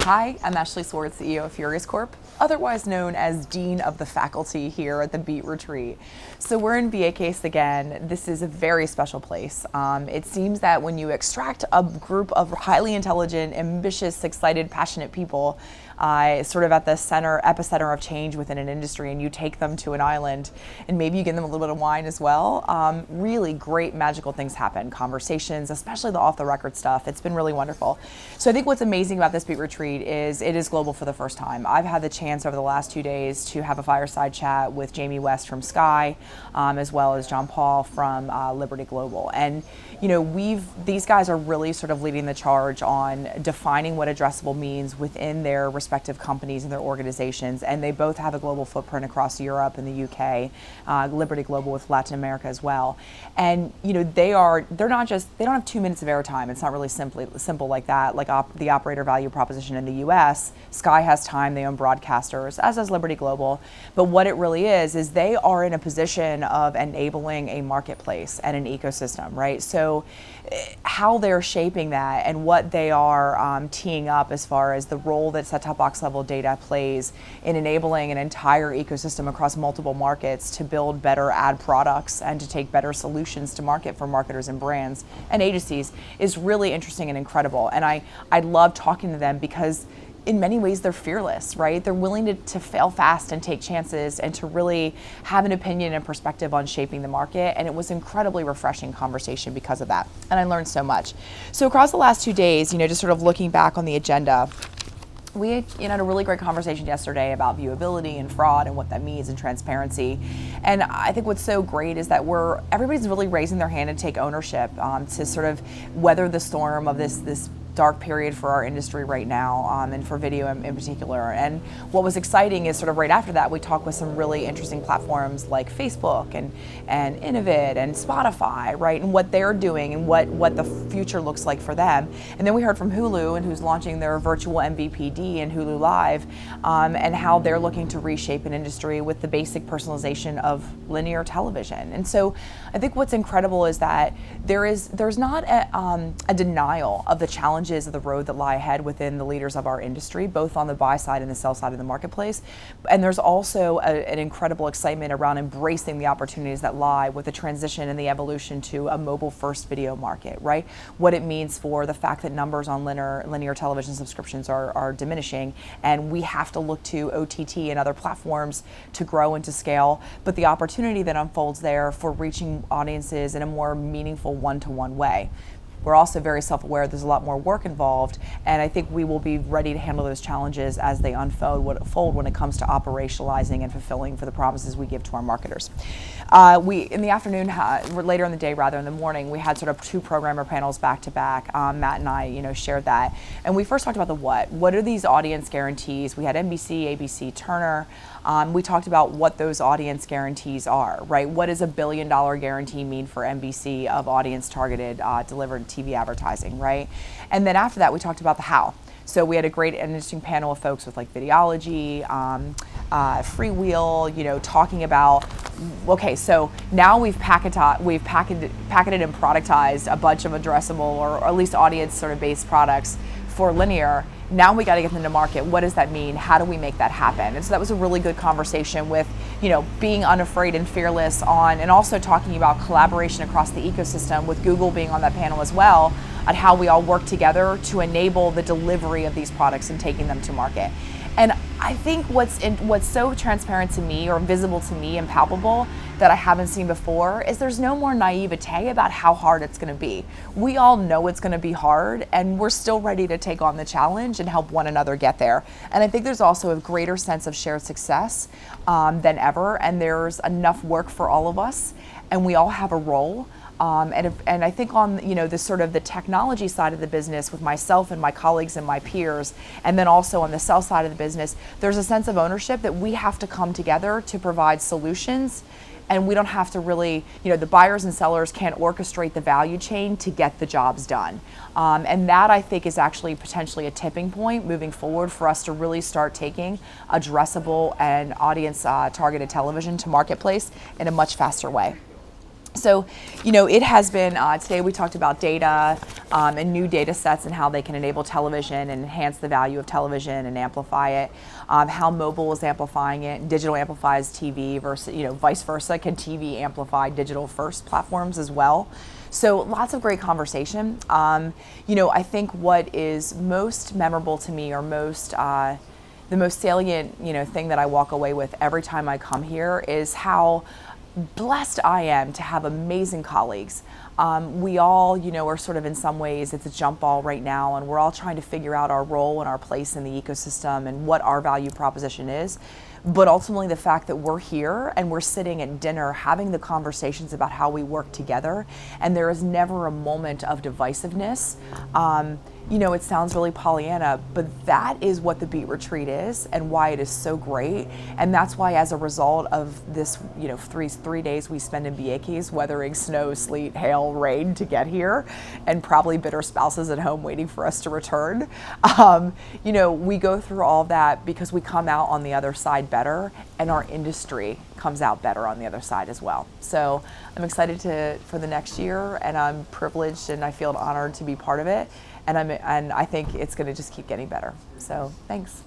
Hi, I'm Ashley Swartz, CEO of VIEQUES Corp, otherwise known as Dean of the Faculty here at the Beat Retreat. So we're in VIEQUES again. This is a very special place. It seems that when you extract a group of highly intelligent, ambitious, excited, passionate people, sort of at the epicenter of change within an industry, and you take them to an island, and maybe you give them a little bit of wine as well, really great magical things happen. Conversations, especially the off-the-record stuff. It's been really wonderful. So I think what's amazing about this Beat Retreat is it is global for the first time. I've had the chance over the last 2 days to have a fireside chat with Jamie West from Sky, as well as John Paul from Liberty Global. And you know, these guys are really sort of leading the charge on defining what addressable means within their respective companies and their organizations, and they both have a global footprint across Europe and the UK, Liberty Global with Latin America as well. And you know, they don't have 2 minutes of airtime. It's not really simple like that, like the operator value proposition in the US. Sky has time, they own broadcasters, as does Liberty Global. But what it really is they are in a position of enabling a marketplace and an ecosystem, right? So how they're shaping that and what they are teeing up as far as the role that set-top box level data plays in enabling an entire ecosystem across multiple markets to build better ad products and to take better solutions to market for marketers and brands and agencies is really interesting and incredible. And I love talking to them because in many ways they're fearless, right? They're willing to fail fast and take chances and to really have an opinion and perspective on shaping the market. And it was incredibly refreshing conversation because of that. And I learned so much. So across the last 2 days, just sort of looking back on the agenda, we had a really great conversation yesterday about viewability and fraud and what that means and transparency. And I think what's so great is that everybody's really raising their hand and take ownership to sort of weather the storm of this dark period for our industry right now, and for video in particular. And what was exciting is sort of right after that, we talked with some really interesting platforms like Facebook and Innovid and Spotify, right? And what they're doing and what the future looks like for them. And then we heard from Hulu, and who's launching their virtual MVPD and Hulu Live, and how they're looking to reshape an industry with the basic personalization of linear television. And so I think what's incredible is that there's not a denial of the challenges of the road that lie ahead within the leaders of our industry, both on the buy side and the sell side of the marketplace. And there's also an incredible excitement around embracing the opportunities that lie with the transition and the evolution to a mobile first video market, right? What it means for the fact that numbers on linear television subscriptions are diminishing, and we have to look to OTT and other platforms to grow and to scale, but the opportunity that unfolds there for reaching audiences in a more meaningful one-to-one way. We're also very self-aware there's a lot more work involved, and I think we will be ready to handle those challenges as they unfold when it comes to operationalizing and fulfilling for the promises we give to our marketers. In the afternoon, later in the day rather in the morning, we had sort of 2 programmer panels back to back. Matt and I shared that. And we first talked about the what. What are these audience guarantees? We had NBC, ABC, Turner. We talked about what those audience guarantees are, right? What does $1 billion guarantee mean for NBC of audience targeted delivered TV advertising, right? And then after that, we talked about the how. So we had a great and interesting panel of folks with like Videology, Freewheel, talking about, okay, so now we've packeted and productized a bunch of addressable or at least audience sort of based products for linear. Now we got to get them to market. What does that mean? How do we make that happen? And so that was a really good conversation with, being unafraid and fearless and also talking about collaboration across the ecosystem, with Google being on that panel as well, on how we all work together to enable the delivery of these products and taking them to market. And I think what's so transparent to me or visible to me and palpable that I haven't seen before is there's no more naivete about how hard it's going to be. We all know it's going to be hard, and we're still ready to take on the challenge and help one another get there. And I think there's also a greater sense of shared success than ever, and there's enough work for all of us, and we all have a role. And I think on the sort of the technology side of the business with myself and my colleagues and my peers, and then also on the sell side of the business, there's a sense of ownership that we have to come together to provide solutions, and we don't have to really, the buyers and sellers can't orchestrate the value chain to get the jobs done. And that I think is actually potentially a tipping point moving forward for us to really start taking addressable and audience targeted television to marketplace in a much faster way. So, it has been, today we talked about data and new data sets and how they can enable television and enhance the value of television and amplify it, how mobile is amplifying it, digital amplifies TV versus, vice versa, can TV amplify digital first platforms as well? So lots of great conversation. I think what is most memorable to me or the most salient, thing that I walk away with every time I come here is how blessed I am to have amazing colleagues. We all, are sort of in some ways, it's a jump ball right now, and we're all trying to figure out our role and our place in the ecosystem and what our value proposition is. But ultimately the fact that we're here and we're sitting at dinner having the conversations about how we work together, and there is never a moment of divisiveness. It sounds really Pollyanna, but that is what the Beat Retreat is and why it is so great. And that's why, as a result of this, 3 days we spend in VIEQUES, weathering snow, sleet, hail, rain to get here, and probably bitter spouses at home waiting for us to return. We go through all that because we come out on the other side better, and our industry comes out better on the other side as well. So I'm excited for the next year, and I'm privileged and I feel honored to be part of it. And I think it's going to just keep getting better. So thanks.